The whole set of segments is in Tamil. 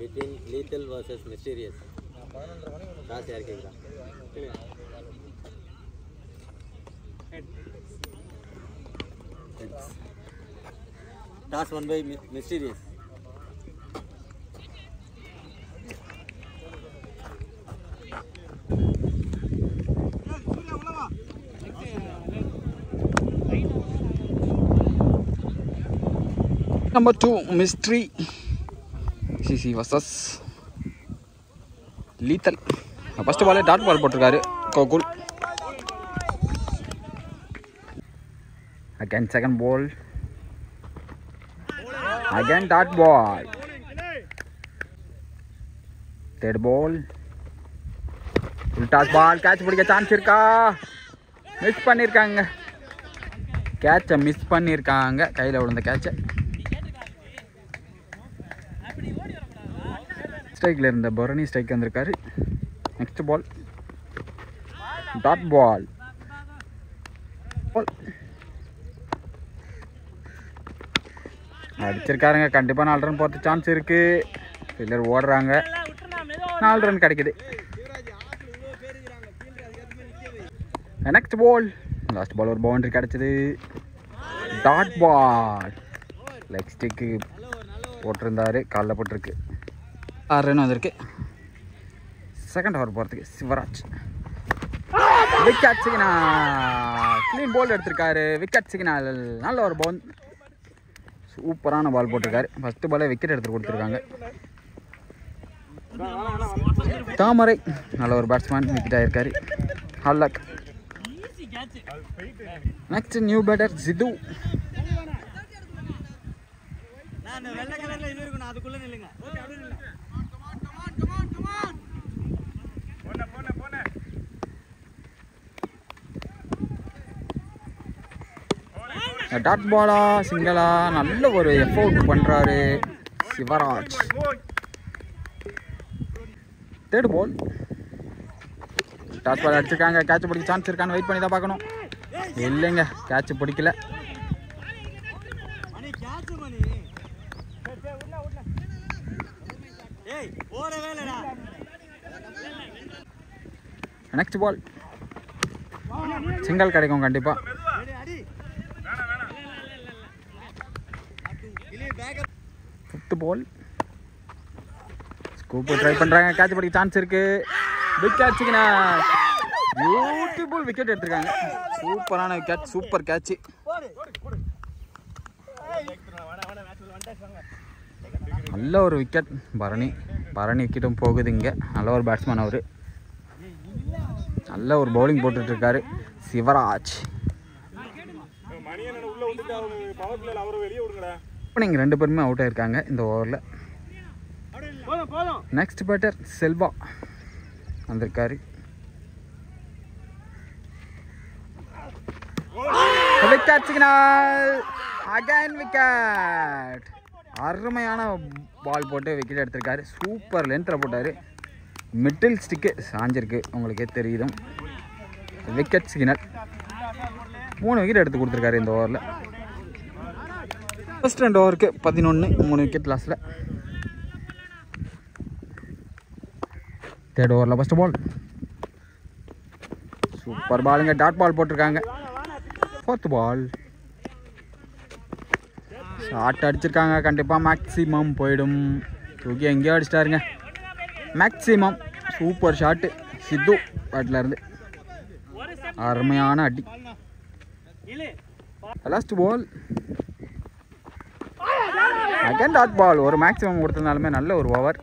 between lethal versus mysterious. Toss yaar kekra? Heads. Toss one by mysterious. Number 2 mystery CC versus lethal. First ball dot ball போட்டுருக்காரு Gokul. Again second ball. Again dot ball. Third ball. Full toss ball. Catch பிடிக்க சான்ஸ் இருக்கா? மிஸ் பண்ணிருக்காங்க. கேட்சை மிஸ் பண்ணிருக்காங்க. கையில் விழுந்த கேட்சை. ஸ்ட்ரைக்கில் இருந்த பரணி ஸ்ட்ரைக் வந்திருக்காரு. Next ball dot ball. அடிச்சிருக்காருங்க. கண்டிப்பாக 4 ரன் போகிறது சான்ஸ் இருக்குது. ஃபீல்டர் ஓடுறாங்க. 4 ரன் கிடைக்குது. நெக்ஸ்ட் பால் லாஸ்ட் பால் ஒரு பவுண்டரி கிடச்சிது. Dot ball. லெக் ஸ்டிக்கு போட்டிருந்தாரு. காலில் போட்டிருக்கு. 6 ரன் வந்திருக்கு. செகண்ட் ஓவர் போகிறதுக்கு Sivaraj. Wicket signal. Clean ball எடுத்திருக்காரு. Wicket signal. நல்ல ஒரு பவுன் சூப்பரான பால் போட்டிருக்காரு. ஃபஸ்ட்டு பாலே விக்கெட் எடுத்து கொடுத்துருக்காங்க. தாமரை நல்ல ஒரு பேட்ஸ்மேன் விக்கெட் ஆகிருக்காரு. ஹல்லக். Next new batter Jithu. Dot பாலா சிங்களா நல்ல ஒரு எஃபோர்ட் பண்ணுறாரு Sivaraj. Third ball dot ball அடிச்சிருக்காங்க. கேட்ச் பிடிக்க சான்ஸ் இருக்கான்னு வெயிட் பண்ணி தான் பார்க்கணும். இல்லைங்க, கேட்ச் பிடிக்கல. நெக்ஸ்ட் பால் சிங்கிள் கிடைக்கும் கண்டிப்பாக. ஃபிஃப்த் பால் ஸ்கூப் ட்ரை பண்ணுறாங்க. கேட்ச் பிடிக்க சான்ஸ் இருக்குது. Wicket signal. பியூட்டிஃபுல் விக்கெட் எடுத்திருக்காங்க. சூப்பரான விக்கெட். Super catch. நல்ல ஒரு விக்கெட். பரணி விக்கெட்டும் போகுது இங்கே. நல்ல ஒரு பேட்ஸ்மேன் அவர். நல்ல ஒரு பவுலிங் போட்டுட்ருக்காரு சிவராஜ். ஓப்பனிங் 2 பேருமே அவுட் ஆகிருக்காங்க இந்த ஓவரில். நெக்ஸ்ட் பேட்டர் செல்வா வந்திருக்காரு. Wicket signal. Again wicket. அருமையான பால் போட்டு விக்கெட் எடுத்திருக்காரு. சூப்பர் லென்த்தில் போட்டார். மிடில் ஸ்டிக்கு சாஞ்சிருக்கு, உங்களுக்கே தெரியுதும். Wicket signal. 3 விக்கெட் எடுத்து கொடுத்துருக்காரு இந்த ஓவரில். ஃபஸ்ட் 2 ஓவருக்கு 11, 3 விக்கெட் லாஸில். தேர்ட் ஓவரில் ஃபஸ்ட் பால் சூப்பர் பாலுங்க. டாட் பால் போட்டிருக்காங்க. ஃபோர்த் பால் ஷார்ட் அடிச்சிருக்காங்க. கண்டிப்பாக மேக்ஸிமம் போயிடும். தூக்கி எங்கேயோ அடிச்சிட்டாருங்க. மேக்ஸிமம் சூப்பர் ஷாட்டு சித்து பேட்லேருந்து. அருமையான அடி. Last ball again dot ball. ஒரு மேக்ஸிமம் கொடுத்ததுனாலுமே நல்ல ஒரு ஓவர்.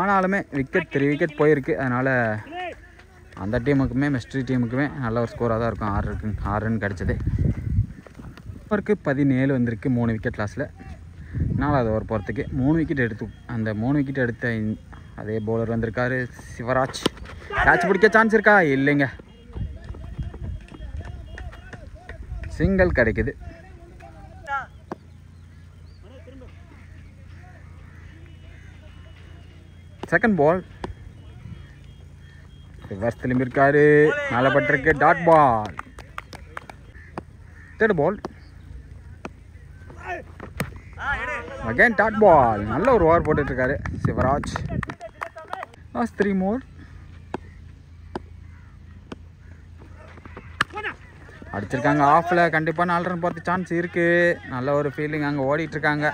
ஆனாலுமே விக்கெட் 3 விக்கெட் போயிருக்கு. அதனால் அந்த டீமுக்குமே மிஸ்ட்ரி டீமுக்குமே நல்ல ஒரு ஸ்கோராக தான் இருக்கும். 6 ரன் கிடச்சது. ஓவருக்கு 17 வந்திருக்கு. 3 விக்கெட் லாஸில். 4வது ஓவர் போகிறதுக்கு 3 விக்கெட் எடுத்து அந்த 3 விக்கெட் எடுத்த அதே பவுலர் வந்திருக்காரு சிவராஜ். கேட்ச் பிடிக்க சான்ஸ் இருக்கா? இல்லைங்க, சிங்கிள் கிடைக்குது. செகண்ட் பால் ரிவர்ஸ் திரும்பியிருக்காரு. மேலே பட்டிருக்கு. Dot ball. Third ball again dot ball. நல்ல ஒரு ஓவர் போட்டுட்ருக்காரு சிவராஜ். Last 3 more. அடிச்சிருக்காங்க ஆஃபில். கண்டிப்பாக 4 ரன் போகிறதுக்கு சான்ஸ் இருக்குது. நல்ல ஒரு ஃபீலிங் அங்கே ஓடிட்டுருக்காங்க.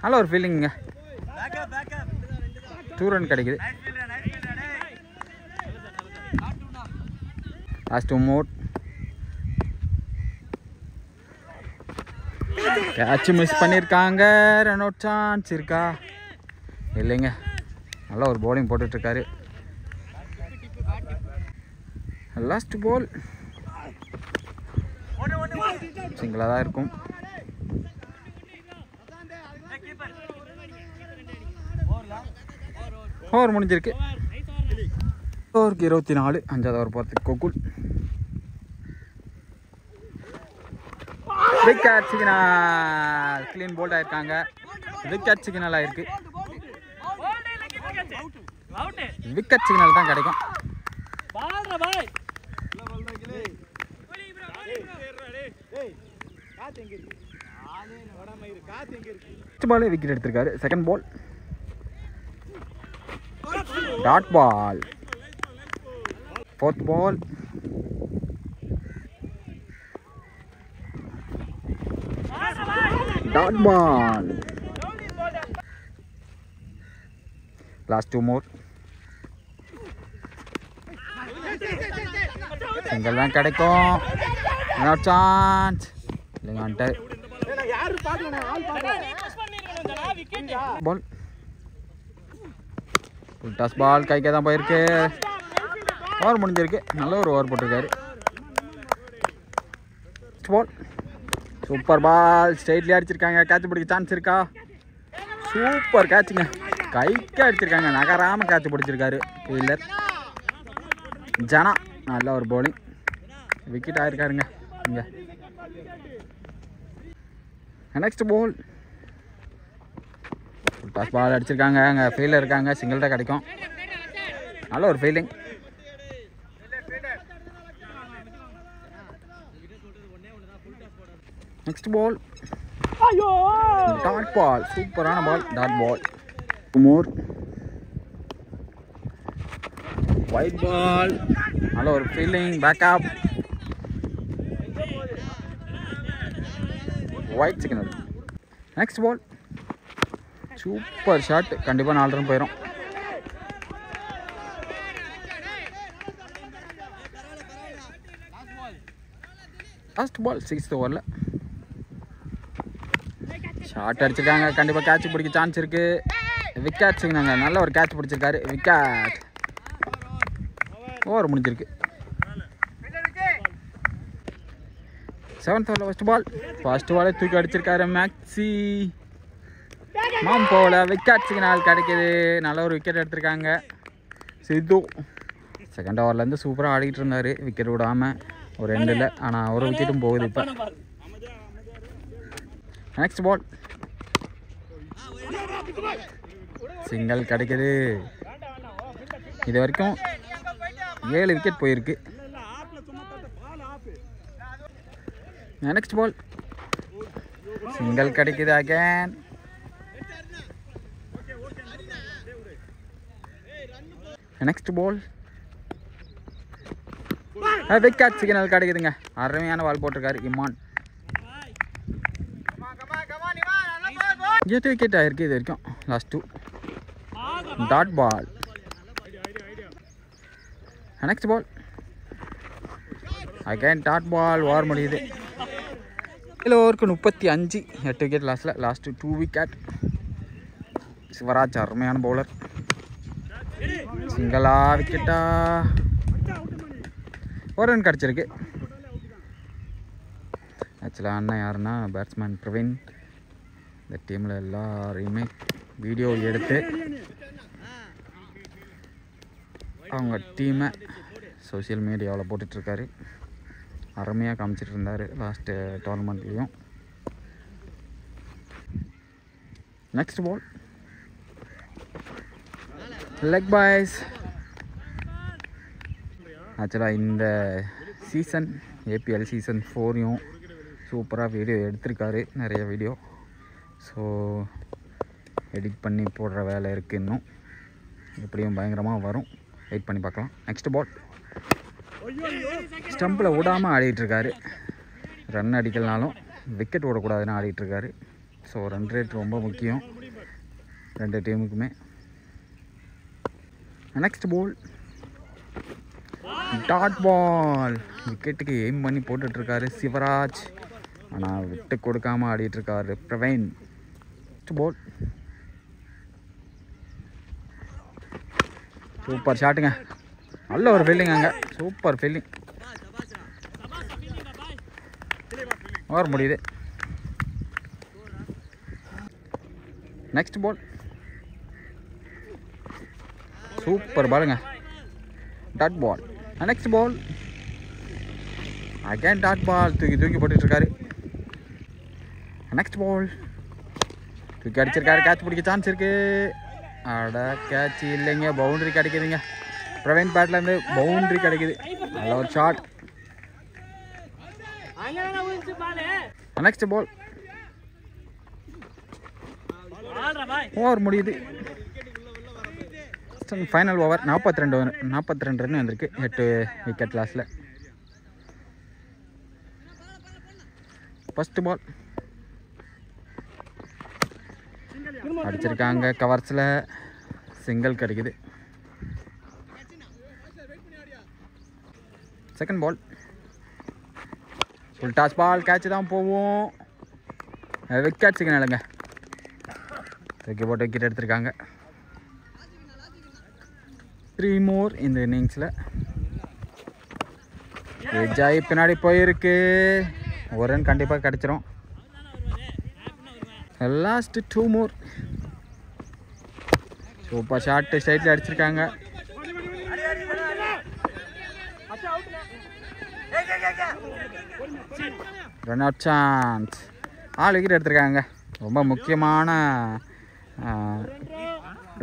நல்ல ஒரு ஃபீலிங்க. 2 ரன் கிடைக்குது. Last 2 more. கேட்ச் மிஸ் பண்ணியிருக்காங்க. ரன் அவுட் சான்ஸ் இருக்கா? இல்லைங்க. நல்ல ஒரு பவுலிங் போட்டுட்ருக்காரு. லாஸ்ட் பால் சிங்கிளாக தான் இருக்கும். ஓவர் முடிஞ்சிருக்கு. ஓவருக்கு 24. 5வது ஓவர் போகிறதுக்கு Gokul. Wicket signal. Clean bowled ஆயிருக்காங்க. விக்கெட் சிக்னல் ஆயிருக்கு. விக்கெட் சிக்னல் தான் கிடைக்கும். பாலே விக்கெட் எடுத்திருக்காரு. Second ball dot ball. 4th ball. Dot ball. Last 2 more. Single தான் கிடைக்கும். சான்ஸ் இல்லைங்க. பால் டாஸ் பால் கைக்கே தான் போயிருக்கு. ஓவர் முடிஞ்சிருக்கு. நல்ல ஒரு ஓவர் போட்டிருக்காரு. பால் சூப்பர் பால். ஸ்ட்ரைட்லேயே அடிச்சிருக்காங்க. கேட்ச் பிடிக்க சான்ஸ் இருக்கா? சூப்பர் கேட்சுங்க. கைக்கே அடிச்சிருக்காங்க. நகராமல் கேட்ச் பிடிச்சிருக்காரு ஃபீல்டர் ஜனா. நல்ல ஒரு பவுலிங். விக்கெட் ஆயிருக்காருங்க இங்கே. நெக்ஸ்ட் பால் டாஸ் பால் அடிச்சிருக்காங்க. அங்கே ஃபீல்டர் இருக்காங்க. சிங்கிள் தான் கிடைக்கும். நல்ல ஒரு fielding. Next ball dot ball. சூப்பரான ball. Dot ball. 2 more. Wide ball. நல்ல ஒரு fielding. Backup. Wide signal. Next ball super shot. கண்டிப்பாக 4 ரன் போயிடும். லாஸ்ட் பால் 6th ஓவரில் ஷார்ட் அடிச்சிருக்காங்க. கண்டிப்பாக கேட்ச் பிடிக்க சான்ஸ் இருக்குது. விக்கெட் சிக்னாங்க. நல்ல ஒரு கேட்ச் பிடிச்சிருக்காரு. விக்கெட். ஓவர் முடிஞ்சிருக்கு. 7th ஓவரில் ஃபர்ஸ்ட் பாலே தூக்கி அடிச்சிருக்காரு மேக்ஸி. மாம் போகல. விக்கெட் சிக்னல் கிடைக்கிது. நல்ல ஒரு விக்கெட் எடுத்திருக்காங்க சித்து. செகண்ட் ஓவர்லேருந்து சூப்பராக ஆடிக்கிட்டு இருந்தார். விக்கெட் விடாமல் ஒரு எண்டில். ஆனால் ஒரு விக்கெட்டும் போகுது இப்போ. நெக்ஸ்ட் பால் சிங்கிள் கிடைக்குது. இது வரைக்கும் 7 விக்கெட் போயிருக்கு. நெக்ஸ்ட் பால் சிங்கிள் கிடைக்குது again. Next ball wicket signal கிடைக்குதுங்க. அருமையான பால் போட்டிருக்காரு இமான். 8 விக்கெட் ஆயிருக்கு இது வரைக்கும். Last 2. Dot ball. Next ball again dot ball. Over முடியுது. இதில் ஓவருக்கு 35. 8 விக்கெட் லாஸ்ட்டில். Last 2 wicket. சிவராஜ் அருமையான பவுலர். சிங்களா விக்கெட்டா? 1 ரன் கிடச்சிருக்கு. ஆக்சுவலாக அண்ணன் யாருன்னா பேட்ஸ்மேன் பிரவீன். இந்த டீமில் எல்லாரையுமே வீடியோ எடுத்து அவங்க டீமை சோஷியல் மீடியாவில் போட்டுட்ருக்காரு. அருமையாக காமிச்சிட்டு இருந்தார் லாஸ்ட்டு டோர்னமெண்ட்லேயும். Next ball leg byes. ஆக்சுவலாக இந்த சீசன் ஏபிஎல் சீசன் 4யும் சூப்பராக வீடியோ எடுத்திருக்காரு. நிறைய வீடியோ. ஸோ எடிட் பண்ணி போடுற வேலை இருக்குது. இன்னும் எப்படியும் பயங்கரமாக வரும், வெயிட் பண்ணி பார்க்கலாம். நெக்ஸ்ட் பால் ஸ்டம்பில் விடாமல் ஆடிட்டுருக்காரு. ரன் அடிக்கலனாலும் விக்கெட் ஓடக்கூடாதுன்னு ஆடிட்டுருக்காரு. ஸோ ரன் ரேட் ரொம்ப முக்கியம் ரெண்டு டீமுக்குமே. நெக்ஸ்ட் பால் டாட் பால், விக்கெட்டுக்கு எய்ம் பண்ணி போட்டுட்ருக்காரு சிவராஜ். ஆனால் விட்டு கொடுக்காமல் ஆடிட்டுருக்காரு பிரவீன். நெக்ஸ்ட் பால் சூப்பர் ஷாட்டுங்க, நல்ல ஒரு ஃபீல்டிங் அங்கே, சூப்பர் ஃபீல்டிங். ஓவர் முடியுது. நெக்ஸ்ட் பால் சூப்பர் பாலுங்க, dot ball. Next ball again dot ball, தூக்கி போட்டுட்ருக்காரு. நெக்ஸ்ட் பால் தூக்கி அடிச்சிருக்காரு, கேட்ச் பிடிக்க சான்ஸ் இருக்கு. அட கேட்ச் இல்லைங்க, பவுண்டரி கிடைக்குதுங்க. பிரவீன் பேட்லேருந்து பவுண்டரி கிடைக்குது, நல்ல ஒரு ஷாட். நெக்ஸ்ட் பால் ஓவர் முடியுது. ஃபைனல் ஓவர் 42 ரன் வந்திருக்கு 8 விக்கெட் லாஸில். ஃபர்ஸ்ட் பால் அடிச்சிருக்காங்க, கவர்ஸில் சிங்கிள் கிடைக்குது. Second ball full toss ball, catch தான் போவோம். விக்கெட் சிக்னலுங்க, தூக்கி போட்டு விக்கெட் எடுத்திருக்காங்க. 3 more இந்த இன்னிங்ஸில். விஜய் பின்னாடி போயிருக்கு, ஒரு ரன் கண்டிப்பாக கிடச்சிரும். Last 2 more. சூப்பர் ஷாட், ஸ்ட்ரைட்டில் அடிச்சிருக்காங்க. ரன் அவுட் சான்ஸ், 4 விக்கெட் எடுத்திருக்காங்க. ரொம்ப முக்கியமான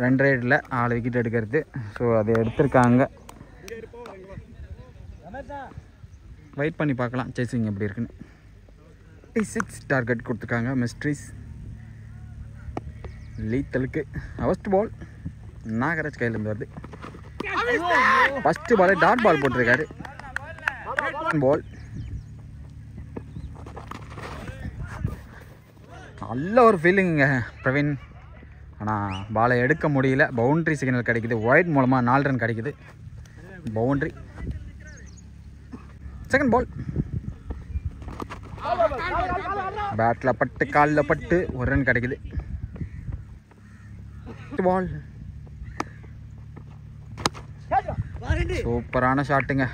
ரன் ரேட்டில் 4 விக்கெட் எடுக்கிறது. ஸோ அதை எடுத்திருக்காங்க. வெயிட் பண்ணி பார்க்கலாம் சேசிங் எப்படி இருக்குன்னு. 6 டார்கெட் கொடுத்துருக்காங்க மிஸ்ட்ரிஸ் லீத்தலுக்கு. ஃபர்ஸ்ட் பால் நாகராஜ் கையிலேருந்து வருது. ஃபஸ்ட்டு பால் டாட் பால் போட்டிருக்காரு. பால் நல்ல ஒரு ஃபீலிங்க பிரவீன், ஆனால் பாலை எடுக்க முடியல. பவுண்ட்ரி சிக்னல் கிடைக்குது, ஒயிட் மூலமாக 4 ரன் கிடைக்குது, பவுண்ட்ரி. செகண்ட் பால் பேட்டில் பட்டு காலில் பட்டு 1 ரன் கிடைக்குது. பால் சூப்பரான ஷாட்டுங்க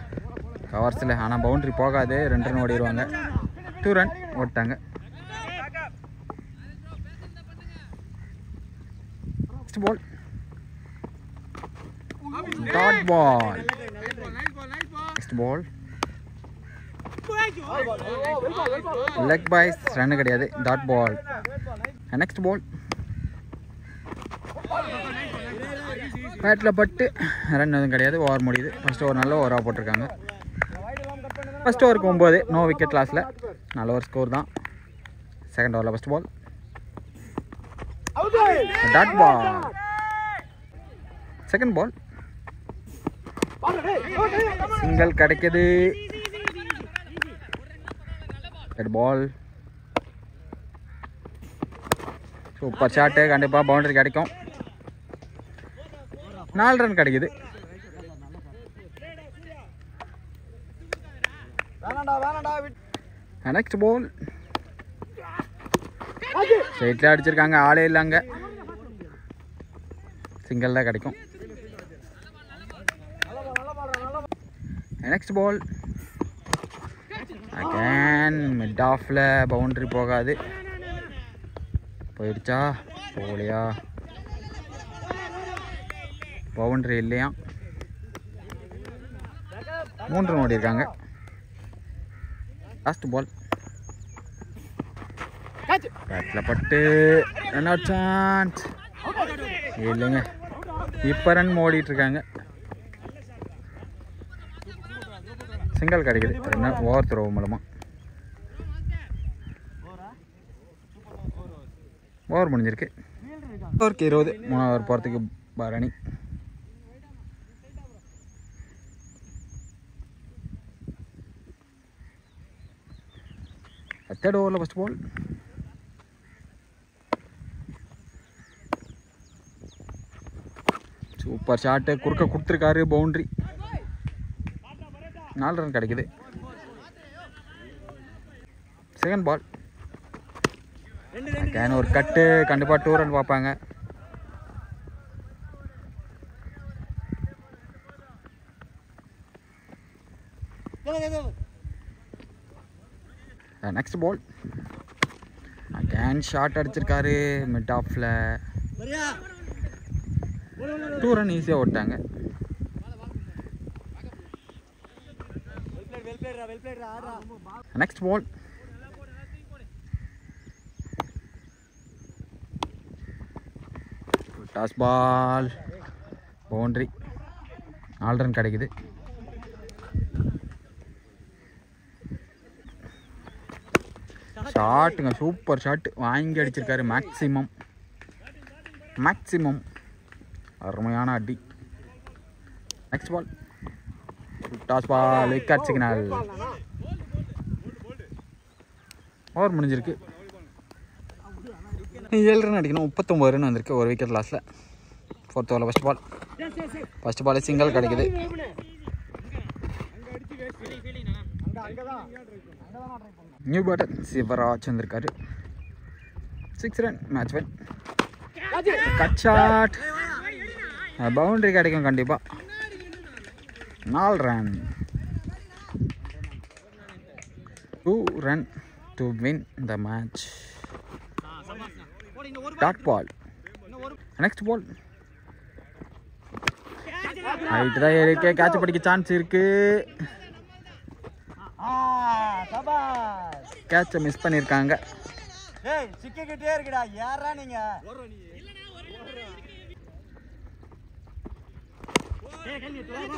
கவர்ஸில், ஆனால் பவுண்ட்ரி போகாது, 2 ரன் ஓடிடுவாங்க. 2 ரன் ஓட்டாங்க. Ball dot ball. Next ball leg byes, run கிடையாது, டாட் பால். நெக்ஸ்ட் பால் பேட்டில் பட்டு ரன் எதுவும் கிடையாது, ஓவர் முடியுது. ஃபர்ஸ்ட் ஓவர் நல்ல ஓவராக போட்டிருக்காங்க. ஃபர்ஸ்ட் ஓவருக்கு 9, நோ விக்கெட் லாஸில், நல்ல ஒரு ஸ்கோர் தான். செகண்ட் ஓவரில் first ball dot ball. Second ball single கிடைக்குது. ரெட் பால் சூப்பர் ஷாட்டு, கண்டிப்பாக பவுண்டரி கிடைக்கும். 4 ரன் கிடைக்குது. நெக்ஸ்ட் பால் ஸ்ட்ரைட்டில் அடிச்சிருக்காங்க, ஆளே இல்லைங்க, சிங்கிள் தான் கிடைக்கும். நெக்ஸ்ட் பால் அகேன் மிட் ஆஃபில், பவுண்ட்ரி போகாது. போயிடுச்சா போகலையா, பவுண்ட்ரி இல்லையா. 3 ரன் ஓடிருக்காங்க. லாஸ்ட் பால் பேட்டில் பட்டு ரன் அவுட் சான்ஸ் இல்லைங்க, இப்போ ரன் ஓடிட்டுருக்காங்க. சிங்கிள் கிடைக்குது, ரன் ஓவர் த்ரோ மூலமாக. ஓவர் முடிஞ்சிருக்கு. ஓவருக்கு 20. 3 ஓவர் போகிறதுக்கு பரணி. தேர்ட் ஓவரில் ஃபஸ்ட் பால். சூப்பர் ஷாட்டு, குறுக்க கொடுத்துருக்காரு, பவுண்ட்ரி. 4 ரன் கிடைக்குது. Second ball. ஒரு கட்டு, கண்டிப்பாக 2 ரன் பார்ப்பாங்க. Next ball. அகேன் ஷாட் அடிச்சிருக்காரு மிட் ஆஃப்ல. 2 ரன் ஈஸியாக ஓட்டாங்க. Next ball. Toss ball, boundary. 4 run கிடைக்குது. ஷாட்டுங்க, சூப்பர் ஷாட் வாங்கி அடிச்சிருக்காரு. மேக்ஸிமம் அருமையான அடி. Next ball. Toss ball, wicket signal. Over முடிஞ்சிருக்கு. 7 ரன் அடிக்கணும். 39 ரன் வந்திருக்கு ஒரு விக்கெட் லாஸில். 4th ஓவரில் ஃபஸ்ட் பால் சிங்கிள் கிடைக்குது. நியூ பேட்டர் சிவராஜ் வந்திருக்காரு. 6 run, match win. Cut shot, boundary கிடைக்கும் கண்டிப்பாக. 4 run. 2 run to win the match. Dot ball. Next ball. Height தான் இருக்கு, கேட்ச் படிக்க சான்ஸ் இருக்கு. கேட்சை மிஸ் பண்ணியிருக்காங்க.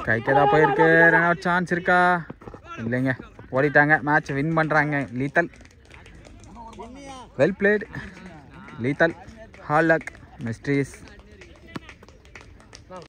கைக்கு தான் போயிருக்கு. ரன் அவுட் சான்ஸ் இருக்கா? இல்லைங்க, ஓடிட்டாங்க. மேட்ச் வின் பண்ணுறாங்க. Lethal, well plate. Lethal, hall luck, mysteries.